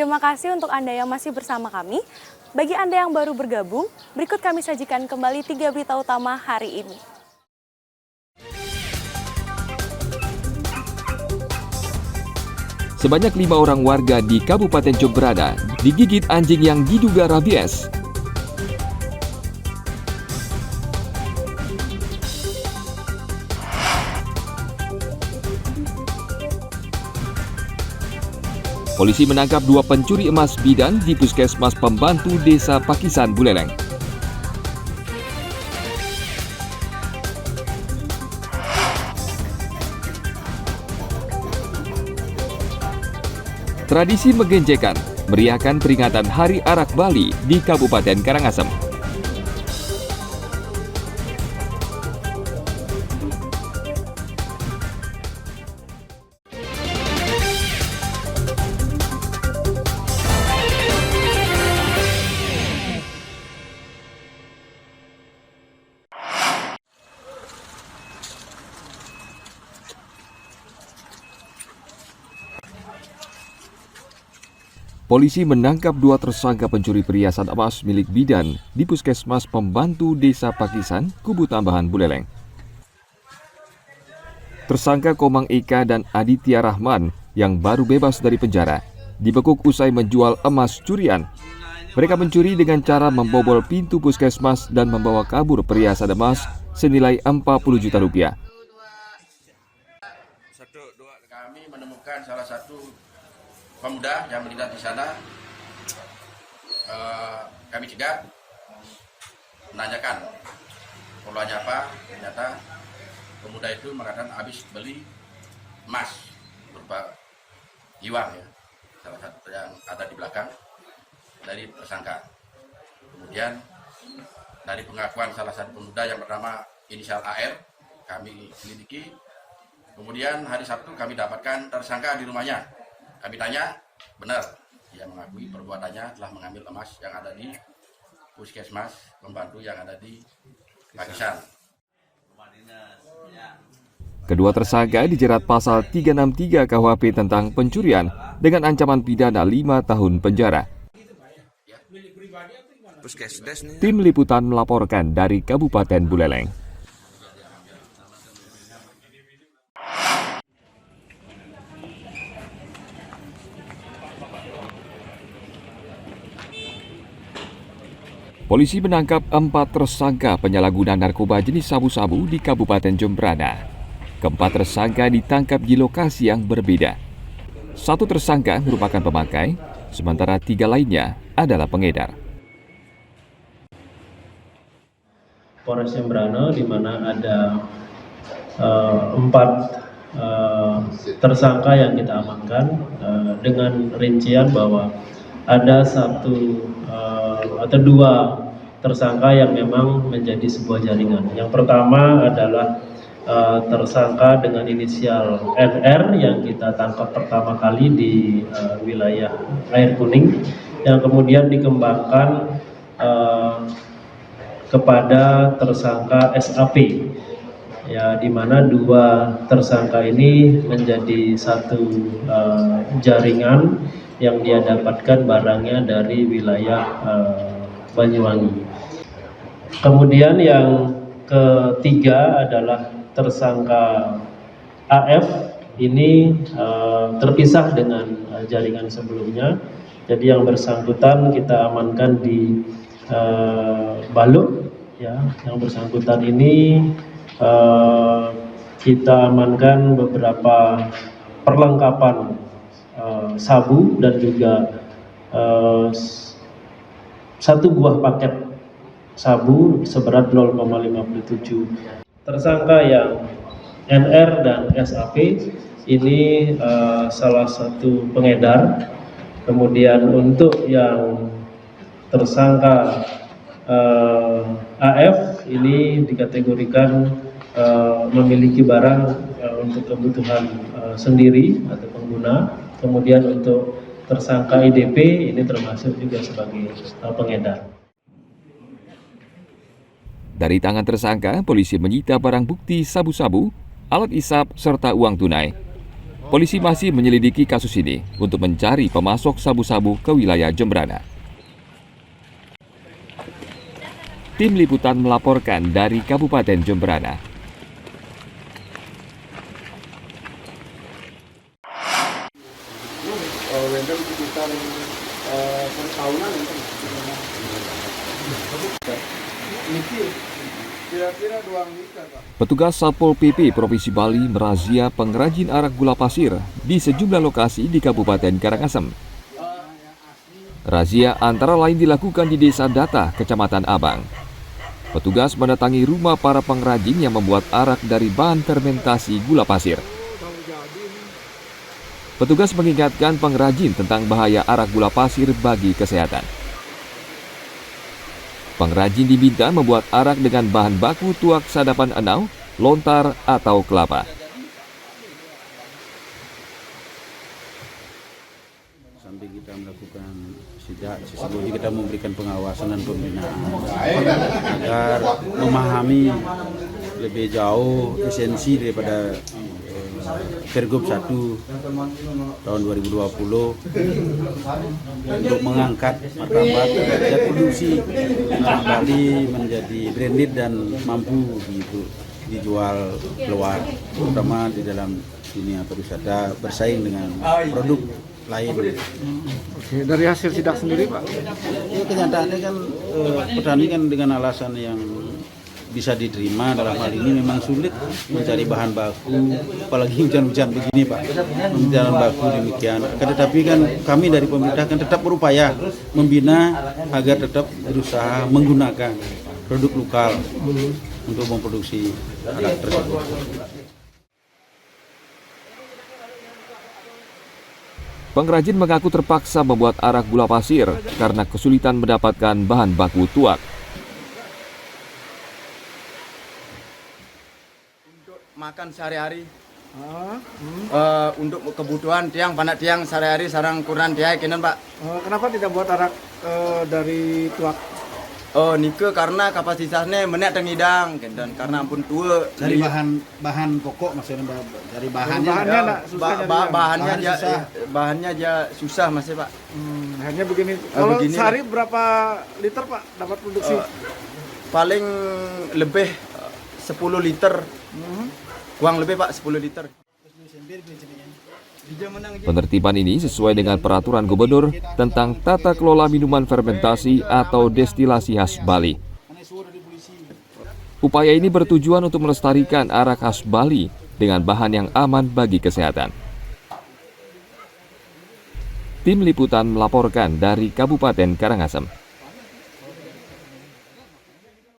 Terima kasih untuk Anda yang masih bersama kami. Bagi Anda yang baru bergabung, berikut kami sajikan kembali 3 berita utama hari ini. Sebanyak 5 orang warga di Kabupaten Jemberana digigit anjing yang diduga rabies. Polisi menangkap 2 pencuri emas bidan di Puskesmas Pembantu Desa Pakisan, Buleleng. Tradisi menggencekan meriahkan peringatan Hari Arak Bali di Kabupaten Karangasem. Polisi menangkap 2 tersangka pencuri perhiasan emas milik bidan di Puskesmas Pembantu Desa Pakisan, Kubu Tambahan, Buleleng. Tersangka Komang Eka dan Aditya Rahman yang baru bebas dari penjara dibekuk usai menjual emas curian. Mereka mencuri dengan cara membobol pintu puskesmas dan membawa kabur perhiasan emas senilai 40 juta rupiah. Kami menemukan salah satu pemuda yang melintas di sana. Kami juga menanyakan keperluannya apa. Ternyata pemuda itu mengatakan habis beli emas berupa iwang, ya, salah satu yang ada di belakang dari tersangka. Kemudian dari pengakuan salah satu pemuda yang bernama inisial AR, kami selidiki. Kemudian hari Sabtu kami dapatkan tersangka di rumahnya. Kami tanya, benar, dia mengakui perbuatannya telah mengambil emas yang ada di Puskesmas Pembantu yang ada di Pakisan. Kedua tersangka dijerat pasal 363 KUHP tentang pencurian dengan ancaman pidana 5 tahun penjara. Tim Liputan melaporkan dari Kabupaten Buleleng. Polisi menangkap 4 tersangka penyalahguna narkoba jenis sabu-sabu di Kabupaten Jemberana. Keempat tersangka ditangkap di lokasi yang berbeda. 1 tersangka merupakan pemakai, sementara 3 lainnya adalah pengedar. Polres Jemberana, di mana ada 4 tersangka yang kita amankan dengan rincian bahwa ada 1 atau 2 tersangka yang memang menjadi sebuah jaringan. Yang pertama adalah tersangka dengan inisial NR yang kita tangkap pertama kali di wilayah Air Kuning, yang kemudian dikembangkan kepada tersangka SAP, ya, di mana 2 tersangka ini menjadi 1 jaringan yang dia dapatkan barangnya dari wilayah Banyuwangi. Kemudian yang ketiga adalah tersangka AF, ini terpisah dengan jaringan sebelumnya. Jadi yang bersangkutan kita amankan di Baluk, ya. Yang bersangkutan ini kita amankan beberapa perlengkapan sabu dan juga 1 buah paket sabu seberat 0,57. Tersangka yang NR dan SAP ini salah satu pengedar. Kemudian untuk yang tersangka AF ini dikategorikan memiliki barang untuk kebutuhan sendiri atau pengguna. Kemudian untuk tersangka IDP ini termasuk juga sebagai pengedar. Dari tangan tersangka, polisi menyita barang bukti sabu-sabu, alat isap, serta uang tunai. Polisi masih menyelidiki kasus ini untuk mencari pemasok sabu-sabu ke wilayah Jembrana. Tim Liputan melaporkan dari Kabupaten Jembrana. Petugas Satpol PP Provinsi Bali merazia pengrajin arak gula pasir di sejumlah lokasi di Kabupaten Karangasem. Razia antara lain dilakukan di Desa Data, Kecamatan Abang. Petugas mendatangi rumah para pengrajin yang membuat arak dari bahan fermentasi gula pasir. Petugas mengingatkan pengrajin tentang bahaya arak gula pasir bagi kesehatan. Pengrajin diminta membuat arak dengan bahan baku tuak sadapan enau, lontar, atau kelapa. Sambil kita melakukan sidak, sesungguhnya kita memberikan pengawasan dan pembinaan agar memahami lebih jauh esensi daripada Pergub 1 tahun 2020 untuk mengangkat martabat dan produksi arak Bali menjadi branded dan mampu gitu dijual keluar, terutama di dalam dunia pariwisata bersaing dengan produk lain. Oke, dari hasil sidak sendiri Pak? Ya, kenyataannya kan petani kan dengan alasan yang bisa diterima dalam hal ini memang sulit mencari bahan baku, apalagi hujan-hujan begini Pak, bahan baku demikian. Tetapi kan kami dari pemerintah kan tetap berupaya membina agar tetap berusaha menggunakan produk lokal untuk memproduksi arak tersebut. Pengrajin mengaku terpaksa membuat arak gula pasir karena kesulitan mendapatkan bahan baku tuak. Makan sehari-hari untuk kebutuhan tiang panak tiang sehari-hari sarang kurang tiang kenen Pak. Kenapa tidak buat arak dari tuak? Nike karena kapasitasnya menek tengidang dan karena ampun tua Dari bahan pokok maksudnya dari bahannya bahannya aja susah masih Pak. Akhirnya begini. Kalau begini sehari berapa liter Pak dapat produksi? Paling lebih 10 liter. Kurang lebih Pak 10 liter. Penertiban ini sesuai dengan peraturan gubernur tentang tata kelola minuman fermentasi atau destilasi khas Bali. Upaya ini bertujuan untuk melestarikan arak khas Bali dengan bahan yang aman bagi kesehatan. Tim Liputan melaporkan dari Kabupaten Karangasem.